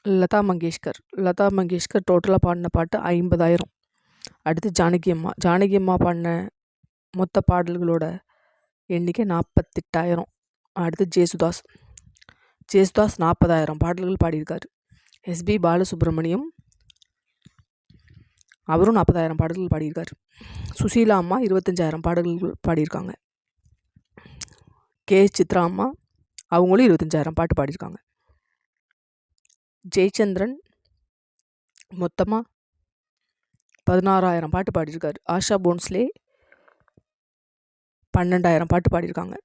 லதா மங்கேஷ்கர் டோட்டலாக பாடின பாட்டு 50,000. அடுத்து ஜானகி அம்மா பாடின மொத்த பாடல்களோட எண்ணிக்கை 48,000. அடுத்து ஜேசுதாஸ் 40,000 பாடல்கள் பாடியிருக்காரு. எஸ்பி பாலசுப்ரமணியம் அவரும் 40,000 பாடல்கள் பாடியிருக்காரு. சுசீலா அம்மா 25,000 பாடல்கள் பாடியிருக்காங்க. சித்ரா அம்மா அவங்களும் 25,000 பாட்டு பாடியிருக்காங்க. ஜெயச்சந்திரன் மொத்தமாக 16,000 பாட்டு பாடியிருக்காரு. ஆஷா போன்ஸ்லே 12,000 பாட்டு பாடியிருக்காங்க.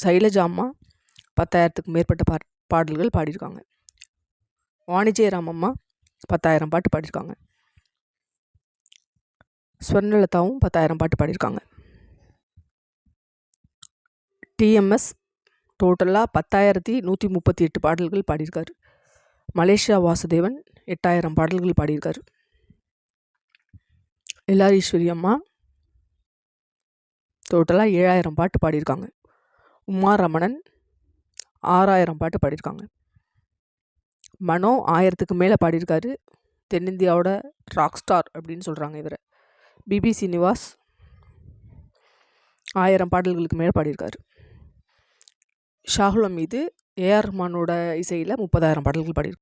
சைலஜா அம்மா 10,000த்துக்கு மேற்பட்ட பாடல்கள் பாடியிருக்காங்க. வாணிஜெயராம் அம்மா 10,000 பாட்டு பாடியிருக்காங்க. ஸ்வர்ணலதாவும் 10,000 பாட்டு பாடியிருக்காங்க. டிஎம்எஸ் டோட்டலாக 10,138 பாடல்கள் பாடியிருக்காரு. மலேசியா வாசுதேவன் 8,000 பாடல்கள் பாடியிருக்காரு. எல்லாரீஸ்வரி அம்மா டோட்டலாக 7,000 பாட்டு பாடியிருக்காங்க. உமா ரமணன் 6,000 பாட்டு பாடியிருக்காங்க. மனோ 1000த்துக்கு மேலே பாடியிருக்காரு. தென்னிந்தியாவோட ராக் ஸ்டார் அப்படின்னு சொல்கிறாங்க இவரை. பிபி சீனிவாஸ் 1000 பாடல்களுக்கு மேலே பாடியிருக்காரு. ஷாகுல் ஹமீது ஏஆர் ரஹ்மானோட இசையில் 30,000 பாடல்கள் பாடியிருக்காரு.